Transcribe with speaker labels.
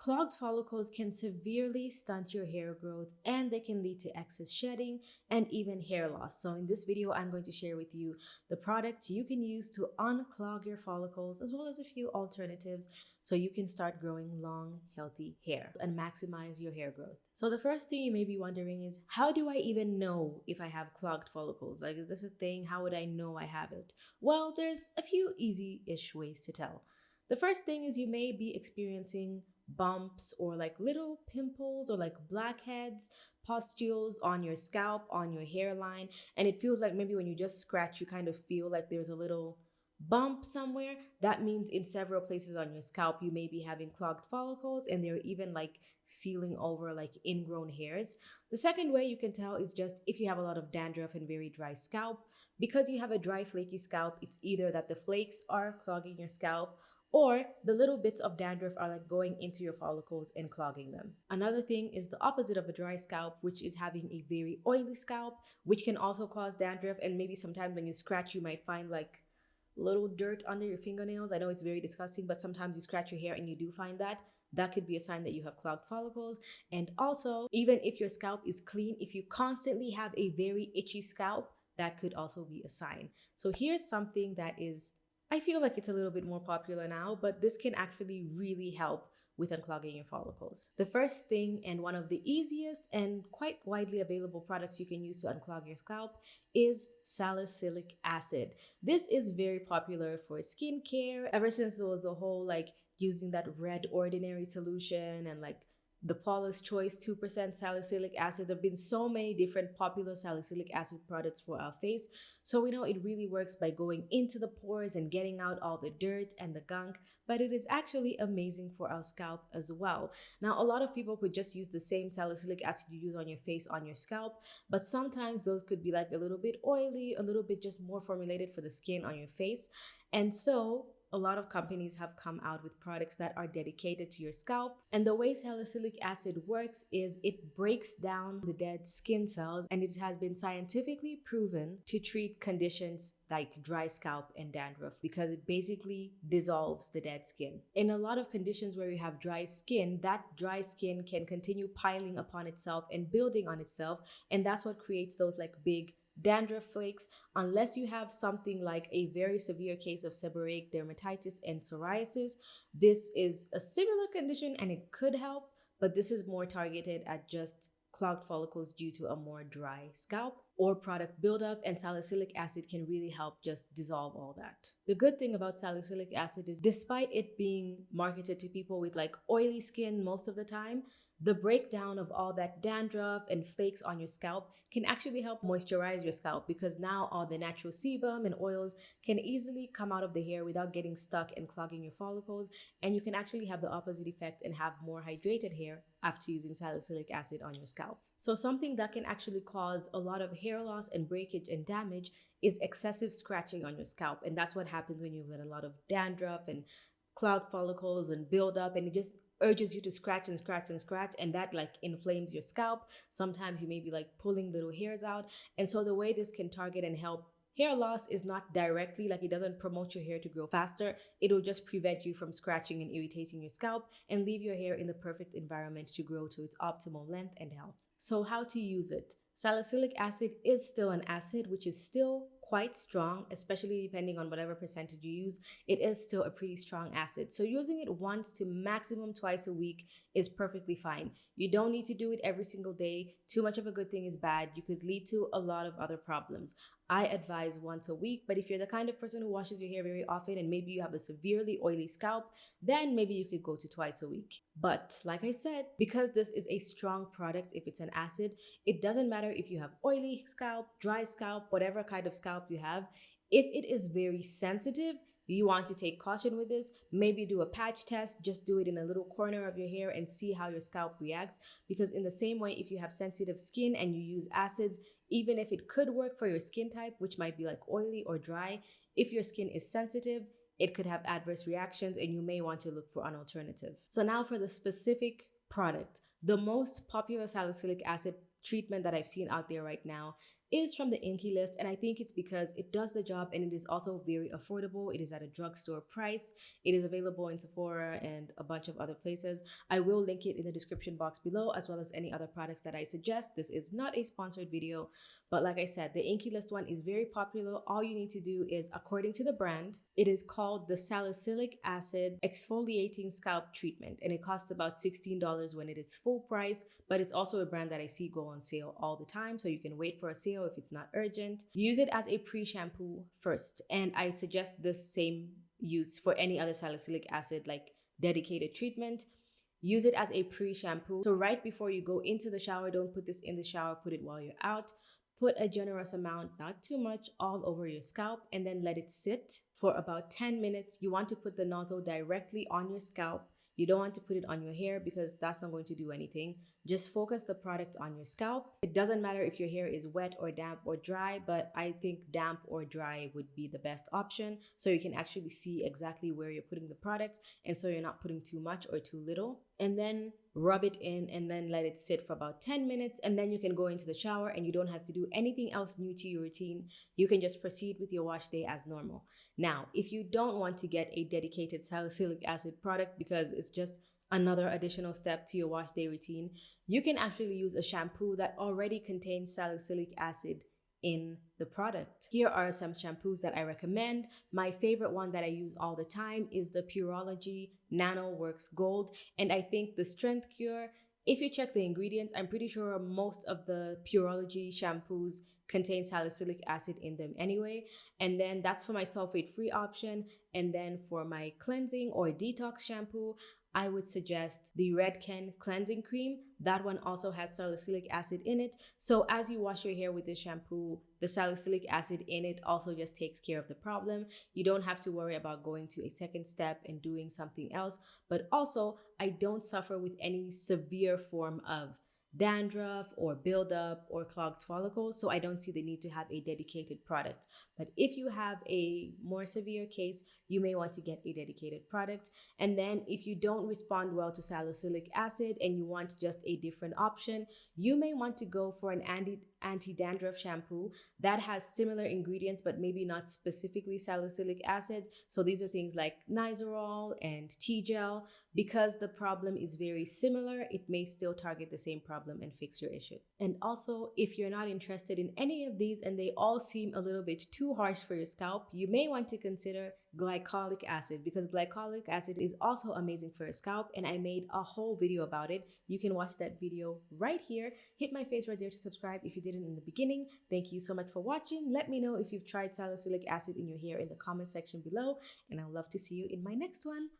Speaker 1: Clogged follicles can severely stunt your hair growth and they can lead to excess shedding and even hair loss. So in this video, I'm going to share with you the products you can use to unclog your follicles as well as a few alternatives so you can start growing long, healthy hair and maximize your hair growth. So the first thing you may be wondering is, how do I even know if I have clogged follicles? Like, is this a thing? How would I know I have it? Well, there's a few easy-ish ways to tell. The first thing is you may be experiencing bumps or like little pimples or like blackheads, pustules on your scalp, on your hairline, and it feels like maybe when you just scratch, you kind of feel like there's a little bump somewhere. That means in several places on your scalp, you may be having clogged follicles and they're even like sealing over like ingrown hairs. The second way you can tell is just if you have a lot of dandruff and very dry scalp. Because you have a dry, flaky scalp, it's either that the flakes are clogging your scalp or the little bits of dandruff are like going into your follicles and clogging them. Another thing is the opposite of a dry scalp, which is having a very oily scalp, which can also cause dandruff. And maybe sometimes when you scratch, you might find like little dirt under your fingernails. I know it's very disgusting, but sometimes you scratch your hair and you do find that. That could be a sign that you have clogged follicles. And also, even if your scalp is clean, if you constantly have a very itchy scalp, that could also be a sign. So here's something that is, I feel like it's a little bit more popular now, but this can actually really help with unclogging your follicles. The first thing, and one of the easiest and quite widely available products you can use to unclog your scalp, is salicylic acid. This is very popular for skincare ever since there was the whole like using that red ordinary solution and like the Paula's Choice 2% salicylic acid. There have been so many different popular salicylic acid products for our face. So we know it really works by going into the pores and getting out all the dirt and the gunk, but it is actually amazing for our scalp as well. Now, a lot of people could just use the same salicylic acid you use on your face on your scalp, but sometimes those could be like a little bit oily, a little bit just more formulated for the skin on your face. And so a lot of companies have come out with products that are dedicated to your scalp. And the way salicylic acid works is it breaks down the dead skin cells, and it has been scientifically proven to treat conditions like dry scalp and dandruff because it basically dissolves the dead skin. In a lot of conditions where you have dry skin, that dry skin can continue piling upon itself and building on itself, and that's what creates those like big dandruff flakes. Unless you have something like a very severe case of seborrheic dermatitis and psoriasis, this is a similar condition and it could help, but this is more targeted at just clogged follicles due to a more dry scalp or product buildup, and salicylic acid can really help just dissolve all that. The good thing about salicylic acid is despite it being marketed to people with like oily skin most of the time, the breakdown of all that dandruff and flakes on your scalp can actually help moisturize your scalp because now all the natural sebum and oils can easily come out of the hair without getting stuck and clogging your follicles, and you can actually have the opposite effect and have more hydrated hair after using salicylic acid on your scalp. So something that can actually cause a lot of hair loss and breakage and damage is excessive scratching on your scalp, and that's what happens when you get a lot of dandruff and clogged follicles and buildup, and it just urges you to scratch and scratch and scratch, and that like inflames your scalp. Sometimes you may be like pulling little hairs out. And so the way this can target and help hair loss is not directly, like it doesn't promote your hair to grow faster. It'll just prevent you from scratching and irritating your scalp and leave your hair in the perfect environment to grow to its optimal length and health. So how to use it? Salicylic acid is still an acid, which is still quite strong, especially depending on whatever percentage you use. It is still a pretty strong acid. So using it once to maximum twice a week is perfectly fine. You don't need to do it every single day. Too much of a good thing is bad. You could lead to a lot of other problems. I advise once a week, but if you're the kind of person who washes your hair very often and maybe you have a severely oily scalp, then maybe you could go to twice a week. But like I said, because this is a strong product, if it's an acid, it doesn't matter if you have oily scalp, dry scalp, whatever kind of scalp you have. If it is very sensitive, you want to take caution with this. Maybe do a patch test, just do it in a little corner of your hair and see how your scalp reacts. Because in the same way, if you have sensitive skin and you use acids, even if it could work for your skin type, which might be like oily or dry, if your skin is sensitive, it could have adverse reactions and you may want to look for an alternative. So now for the specific product, the most popular salicylic acid treatment that I've seen out there right now is from the Inky list, and I think it's because it does the job and it is also very affordable. It is at a drugstore price. It is available in Sephora and a bunch of other places. I will link it in the description box below, as well as any other products that I suggest. This is not a sponsored video, but like I said, the Inky list one is very popular. All you need to do is, according to the brand, it is called the Salicylic Acid Exfoliating Scalp Treatment, and it costs about $16 when it is full price, but it's also a brand that I see go on sale all the time, so you can wait for a sale if it's not urgent. Use it as a pre-shampoo first, and I suggest the same use for any other salicylic acid like dedicated treatment. Use it as a pre-shampoo. So right before you go into the shower, don't put this in the shower, put it while you're out. Put a generous amount, not too much, all over your scalp, and then let it sit for about 10 minutes. You want to put the nozzle directly on your scalp. You don't want to put it on your hair because that's not going to do anything. Just focus the product on your scalp. It doesn't matter if your hair is wet or damp or dry, but I think damp or dry would be the best option, so you can actually see exactly where you're putting the product, and so you're not putting too much or too little. And then rub it in and then let it sit for about 10 minutes, and then you can go into the shower and you don't have to do anything else new to your routine. You can just proceed with your wash day as normal. Now, if you don't want to get a dedicated salicylic acid product because it's just another additional step to your wash day routine, you can actually use a shampoo that already contains salicylic acid in the product. Here are some shampoos that I recommend. My favorite one that I use all the time is the Pureology Nano Works Gold, and I think the Strength Cure, if you check the ingredients, I'm pretty sure most of the Pureology shampoos contain salicylic acid in them anyway. And then that's for my sulfate-free option. And then for my cleansing or detox shampoo, I would suggest the Redken Cleansing Cream. That one also has salicylic acid in it. So as you wash your hair with this shampoo, the salicylic acid in it also just takes care of the problem. You don't have to worry about going to a second step and doing something else. But also, I don't suffer with any severe form of dandruff or buildup or clogged follicles, so I don't see the need to have a dedicated product. But if you have a more severe case, you may want to get a dedicated product. And then if you don't respond well to salicylic acid and you want just a different option, you may want to go for an anti-dandruff shampoo that has similar ingredients but maybe not specifically salicylic acid. So these are things like Nizoral and T-gel. Because the problem is very similar, it may still target the same problem and fix your issue. And also, if you're not interested in any of these and they all seem a little bit too harsh for your scalp, you may want to consider glycolic acid, because glycolic acid is also amazing for your scalp, and I made a whole video about it. You can watch that video right here. Hit my face right there to subscribe if you didn't in the beginning. Thank you so much for watching. Let me know if you've tried salicylic acid in your hair in the comment section below, and I'd love to see you in my next one.